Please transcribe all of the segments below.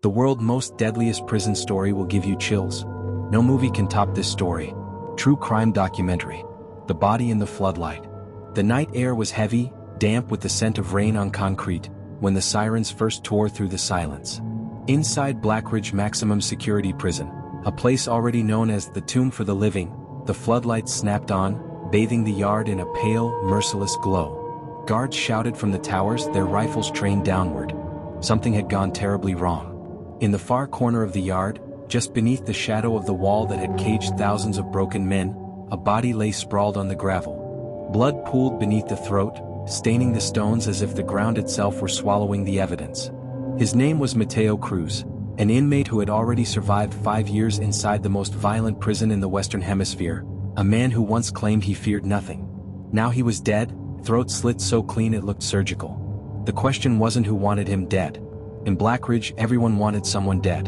The world's most deadliest prison story will give you chills. No movie can top this story. True crime documentary. The body in the floodlight. The night air was heavy, damp with the scent of rain on concrete, when the sirens first tore through the silence. Inside Blackridge Maximum Security Prison, a place already known as the Tomb for the Living, the floodlights snapped on, bathing the yard in a pale, merciless glow. Guards shouted from the towers, their rifles trained downward. Something had gone terribly wrong. In the far corner of the yard, just beneath the shadow of the wall that had caged thousands of broken men, a body lay sprawled on the gravel. Blood pooled beneath the throat, staining the stones as if the ground itself were swallowing the evidence. His name was Mateo Cruz, an inmate who had already survived 5 years inside the most violent prison in the Western Hemisphere, a man who once claimed he feared nothing. Now he was dead, throat slit so clean it looked surgical. The question wasn't who wanted him dead. In Blackridge, everyone wanted someone dead.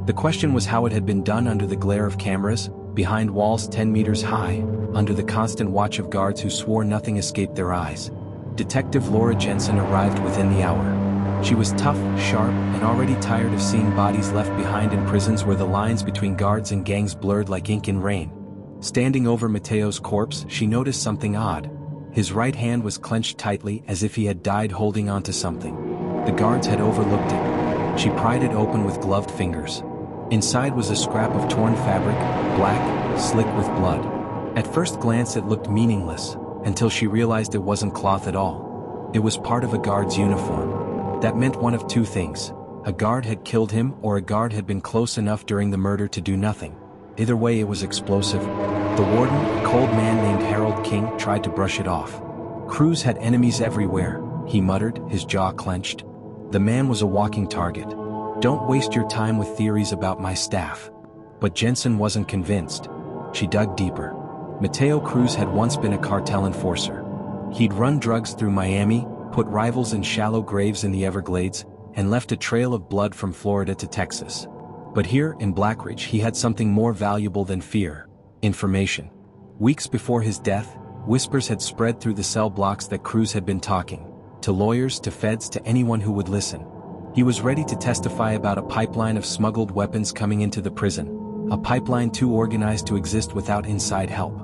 The question was how it had been done under the glare of cameras, behind walls 10 meters high, under the constant watch of guards who swore nothing escaped their eyes. Detective Laura Jensen arrived within the hour. She was tough, sharp, and already tired of seeing bodies left behind in prisons where the lines between guards and gangs blurred like ink in rain. Standing over Mateo's corpse, she noticed something odd. His right hand was clenched tightly as if he had died holding onto something. The guards had overlooked it. She pried it open with gloved fingers. Inside was a scrap of torn fabric, black, slick with blood. At first glance it looked meaningless, until she realized it wasn't cloth at all. It was part of a guard's uniform. That meant one of two things. A guard had killed him or a guard had been close enough during the murder to do nothing. Either way it was explosive. The warden, a cold man named Harold King, tried to brush it off. Cruz had enemies everywhere, he muttered, his jaw clenched. The man was a walking target. Don't waste your time with theories about my staff. But Jensen wasn't convinced. She dug deeper. Mateo Cruz had once been a cartel enforcer. He'd run drugs through Miami, put rivals in shallow graves in the Everglades, and left a trail of blood from Florida to Texas. But here, in Blackridge, he had something more valuable than fear: information. Weeks before his death, whispers had spread through the cell blocks that Cruz had been talking. To lawyers, to feds, to anyone who would listen. He was ready to testify about a pipeline of smuggled weapons coming into the prison, a pipeline too organized to exist without inside help.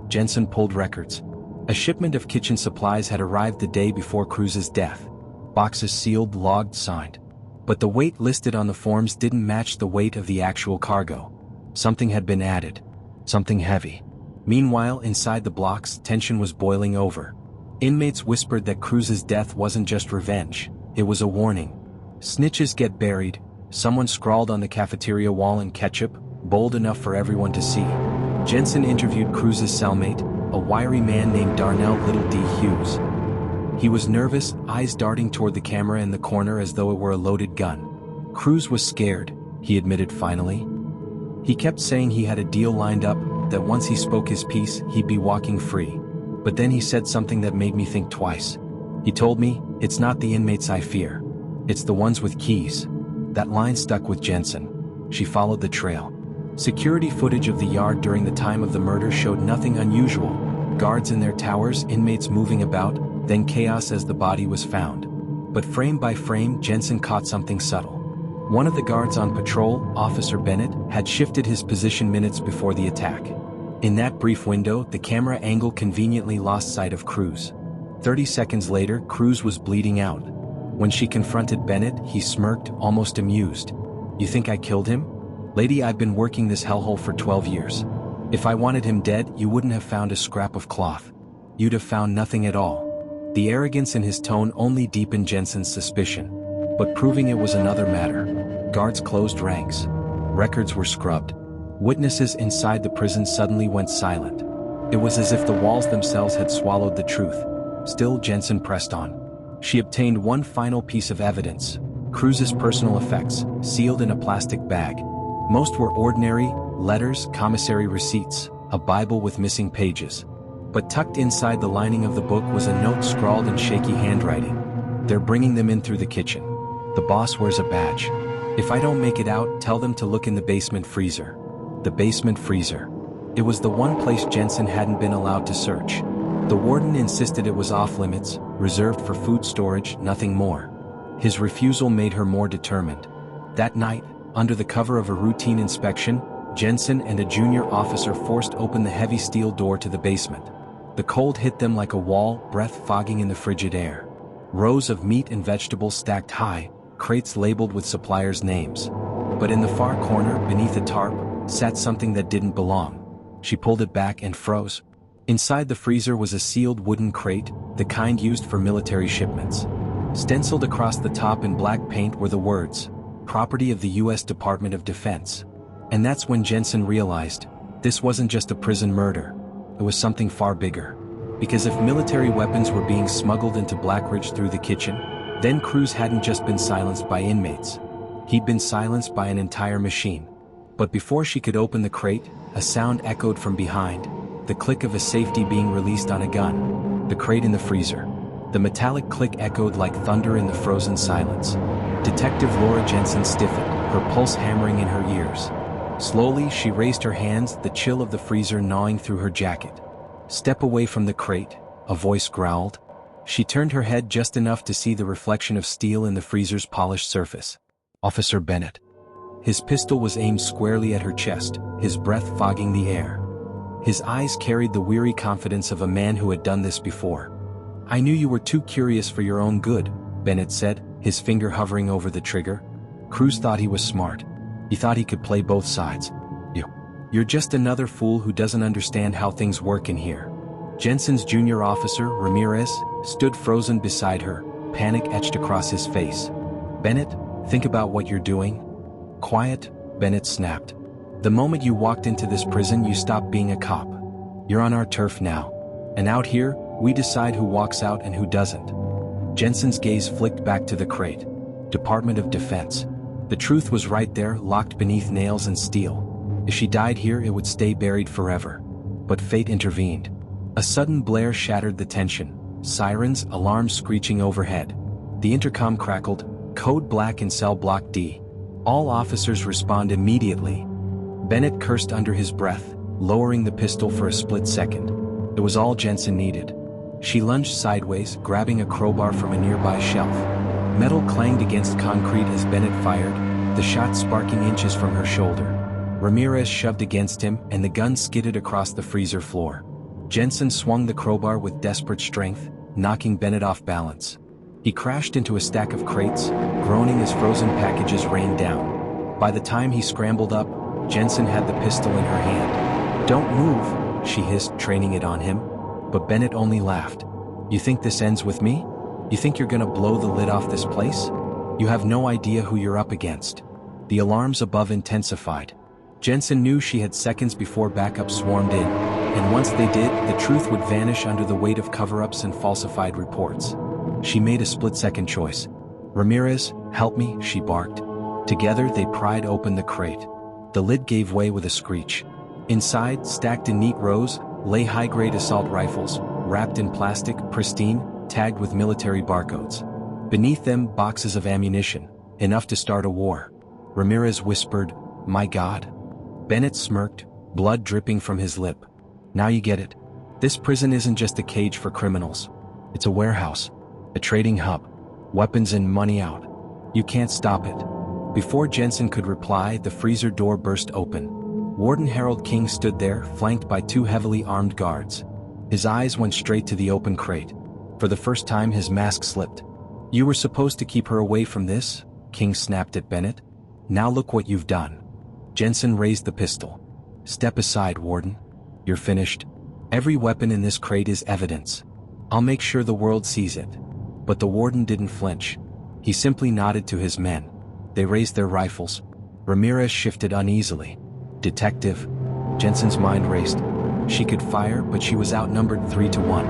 Jensen pulled records. A shipment of kitchen supplies had arrived the day before Cruz's death. Boxes sealed, logged, signed. But the weight listed on the forms didn't match the weight of the actual cargo. Something had been added. Something heavy. Meanwhile, inside the blocks, tension was boiling over. Inmates whispered that Cruz's death wasn't just revenge, it was a warning. Snitches get buried, someone scrawled on the cafeteria wall in ketchup, bold enough for everyone to see. Jensen interviewed Cruz's cellmate, a wiry man named Darnell Little D. Hughes. He was nervous, eyes darting toward the camera in the corner as though it were a loaded gun. Cruz was scared, he admitted finally. He kept saying he had a deal lined up, that once he spoke his piece, he'd be walking free. But then he said something that made me think twice. He told me, "It's not the inmates I fear. It's the ones with keys." That line stuck with Jensen. She followed the trail. Security footage of the yard during the time of the murder showed nothing unusual. Guards in their towers, inmates moving about, then chaos as the body was found. But frame by frame, Jensen caught something subtle. One of the guards on patrol, Officer Bennett, had shifted his position minutes before the attack. In that brief window, the camera angle conveniently lost sight of Cruz. 30 seconds later, Cruz was bleeding out. When she confronted Bennett, he smirked, almost amused. "You think I killed him? Lady, I've been working this hellhole for 12 years. If I wanted him dead, you wouldn't have found a scrap of cloth. You'd have found nothing at all." The arrogance in his tone only deepened Jensen's suspicion. But proving it was another matter. Guards closed ranks. Records were scrubbed. Witnesses inside the prison suddenly went silent. It was as if the walls themselves had swallowed the truth. Still, Jensen pressed on. She obtained one final piece of evidence: Cruz's personal effects, sealed in a plastic bag. Most were ordinary: letters, commissary receipts, a Bible with missing pages. But tucked inside the lining of the book was a note scrawled in shaky handwriting. "They're bringing them in through the kitchen. The boss wears a badge. If I don't make it out, tell them to look in the basement freezer." The basement freezer. It was the one place Jensen hadn't been allowed to search. The warden insisted it was off-limits, reserved for food storage, nothing more. His refusal made her more determined. That night, under the cover of a routine inspection, Jensen and a junior officer forced open the heavy steel door to the basement. The cold hit them like a wall, breath fogging in the frigid air. Rows of meat and vegetables stacked high, crates labeled with suppliers' names. But in the far corner, beneath a tarp, sat something that didn't belong. She pulled it back and froze. Inside the freezer was a sealed wooden crate, the kind used for military shipments. Stenciled across the top in black paint were the words, "Property of the U.S. Department of Defense." And that's when Jensen realized, this wasn't just a prison murder. It was something far bigger. Because if military weapons were being smuggled into Blackridge through the kitchen, then Cruz hadn't just been silenced by inmates. He'd been silenced by an entire machine. But before she could open the crate, a sound echoed from behind, the click of a safety being released on a gun. The crate in the freezer. The metallic click echoed like thunder in the frozen silence. Detective Laura Jensen stiffened, her pulse hammering in her ears. Slowly, she raised her hands, the chill of the freezer gnawing through her jacket. "Step away from the crate," a voice growled. She turned her head just enough to see the reflection of steel in the freezer's polished surface. Officer Bennett. His pistol was aimed squarely at her chest, his breath fogging the air. His eyes carried the weary confidence of a man who had done this before. "I knew you were too curious for your own good," Bennett said, his finger hovering over the trigger. Cruz thought he was smart. He thought he could play both sides. You're just another fool who doesn't understand how things work in here." Jensen's junior officer, Ramirez, stood frozen beside her, panic etched across his face. "Bennett, think about what you're doing." "Quiet," Bennett snapped. "The moment you walked into this prison, you stopped being a cop. You're on our turf now. And out here, we decide who walks out and who doesn't." Jensen's gaze flicked back to the crate. Department of Defense. The truth was right there, locked beneath nails and steel. If she died here, it would stay buried forever. But fate intervened. A sudden blare shattered the tension. Sirens, alarms screeching overhead. The intercom crackled, "Code Black in Cell Block D." All officers respond immediately. Bennett cursed under his breath, lowering the pistol for a split second. It was all Jensen needed. She lunged sideways, grabbing a crowbar from a nearby shelf. Metal clanged against concrete as Bennett fired, the shot sparking inches from her shoulder. Ramirez shoved against him, and the gun skidded across the freezer floor. Jensen swung the crowbar with desperate strength, knocking Bennett off balance. He crashed into a stack of crates, groaning as frozen packages rained down. By the time he scrambled up, Jensen had the pistol in her hand. "Don't move," she hissed, training it on him. But Bennett only laughed. "You think this ends with me? You think you're gonna blow the lid off this place? You have no idea who you're up against." The alarms above intensified. Jensen knew she had seconds before backup swarmed in, and once they did, the truth would vanish under the weight of cover-ups and falsified reports. She made a split-second choice. "Ramirez, help me," she barked. Together they pried open the crate. The lid gave way with a screech. Inside, stacked in neat rows, lay high-grade assault rifles, wrapped in plastic, pristine, tagged with military barcodes. Beneath them, boxes of ammunition, enough to start a war. Ramirez whispered, "My God." Bennett smirked, blood dripping from his lip. "Now you get it. This prison isn't just a cage for criminals. It's a warehouse. A trading hub. Weapons in, money out. You can't stop it." Before Jensen could reply, the freezer door burst open. Warden Harold King stood there, flanked by two heavily armed guards. His eyes went straight to the open crate. For the first time, his mask slipped. "You were supposed to keep her away from this," King snapped at Bennett. "Now look what you've done." Jensen raised the pistol. "Step aside, Warden. You're finished. Every weapon in this crate is evidence. I'll make sure the world sees it." But the warden didn't flinch. He simply nodded to his men. They raised their rifles. Ramirez shifted uneasily. "Detective." Jensen's mind raced. She could fire, but she was outnumbered 3-1.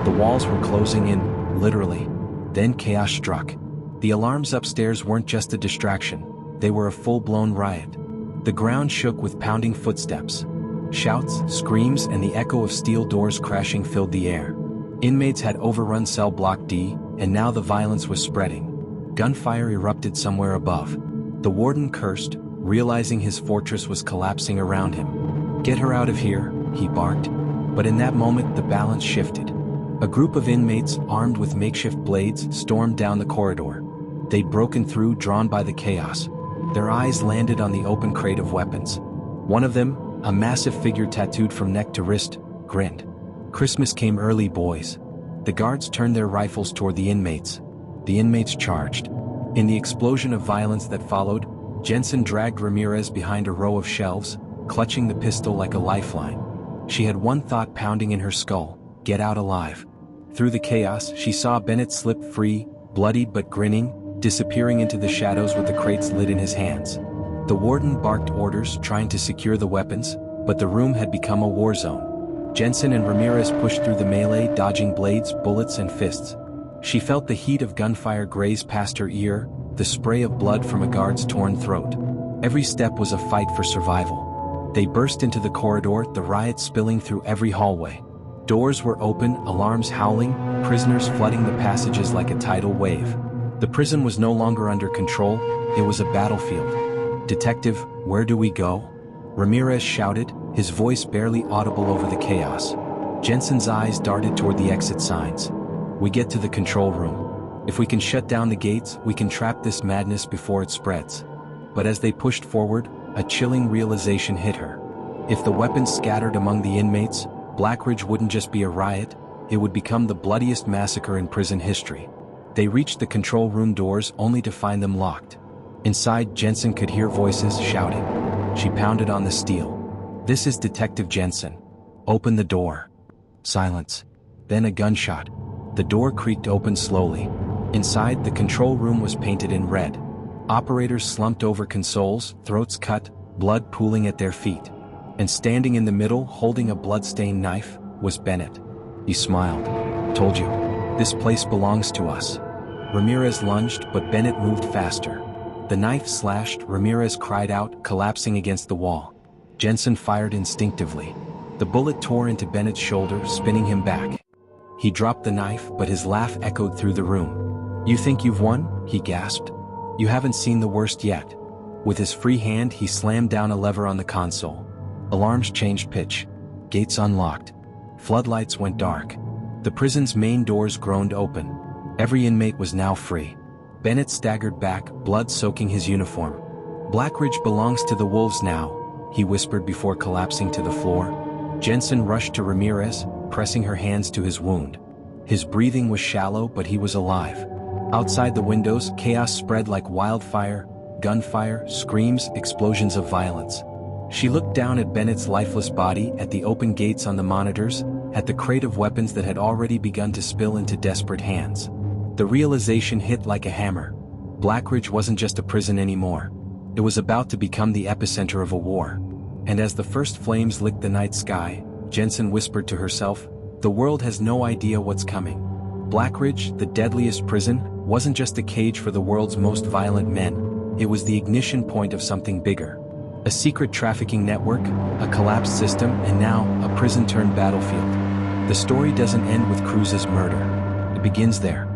The walls were closing in, literally. Then chaos struck. The alarms upstairs weren't just a distraction. They were a full-blown riot. The ground shook with pounding footsteps. Shouts, screams, and the echo of steel doors crashing filled the air. Inmates had overrun cell block D, and now the violence was spreading. Gunfire erupted somewhere above. The warden cursed, realizing his fortress was collapsing around him. "Get her out of here," he barked. But in that moment, the balance shifted. A group of inmates, armed with makeshift blades, stormed down the corridor. They'd broken through, drawn by the chaos. Their eyes landed on the open crate of weapons. One of them, a massive figure tattooed from neck to wrist, grinned. Christmas came early, boys. The guards turned their rifles toward the inmates. The inmates charged. In the explosion of violence that followed, Jensen dragged Ramirez behind a row of shelves, clutching the pistol like a lifeline. She had one thought pounding in her skull: get out alive. Through the chaos, she saw Bennett slip free, bloodied but grinning, disappearing into the shadows with the crate's lid in his hands. The warden barked orders, trying to secure the weapons, but the room had become a war zone. Jensen and Ramirez pushed through the melee, dodging blades, bullets, and fists. She felt the heat of gunfire graze past her ear, the spray of blood from a guard's torn throat. Every step was a fight for survival. They burst into the corridor, the riot spilling through every hallway. Doors were open, alarms howling, prisoners flooding the passages like a tidal wave. The prison was no longer under control, it was a battlefield. "Detective, where do we go?" Ramirez shouted, his voice barely audible over the chaos. Jensen's eyes darted toward the exit signs. "We get to the control room. If we can shut down the gates, we can trap this madness before it spreads." But as they pushed forward, a chilling realization hit her. If the weapons scattered among the inmates, Blackridge wouldn't just be a riot, it would become the bloodiest massacre in prison history. They reached the control room doors only to find them locked. Inside, Jensen could hear voices shouting. She pounded on the steel. "This is Detective Jensen. Open the door." Silence. Then a gunshot. The door creaked open slowly. Inside, the control room was painted in red. Operators slumped over consoles, throats cut, blood pooling at their feet. And standing in the middle, holding a blood-stained knife, was Bennett. He smiled. "Told you. This place belongs to us." Ramirez lunged, but Bennett moved faster. The knife slashed, Ramirez cried out, collapsing against the wall. Jensen fired instinctively. The bullet tore into Bennett's shoulder, spinning him back. He dropped the knife, but his laugh echoed through the room. "You think you've won?" he gasped. "You haven't seen the worst yet." With his free hand, he slammed down a lever on the console. Alarms changed pitch. Gates unlocked. Floodlights went dark. The prison's main doors groaned open. Every inmate was now free. Bennett staggered back, blood soaking his uniform. "Blackridge belongs to the wolves now," he whispered before collapsing to the floor. Jensen rushed to Ramirez, pressing her hands to his wound. His breathing was shallow, but he was alive. Outside the windows, chaos spread like wildfire, gunfire, screams, explosions of violence. She looked down at Bennett's lifeless body, at the open gates on the monitors, at the crate of weapons that had already begun to spill into desperate hands. The realization hit like a hammer. Blackridge wasn't just a prison anymore. It was about to become the epicenter of a war. And as the first flames licked the night sky, Jensen whispered to herself, "The world has no idea what's coming." Blackridge, the deadliest prison, wasn't just a cage for the world's most violent men. It was the ignition point of something bigger. A secret trafficking network, a collapsed system, and now, a prison-turned battlefield. The story doesn't end with Cruz's murder. It begins there.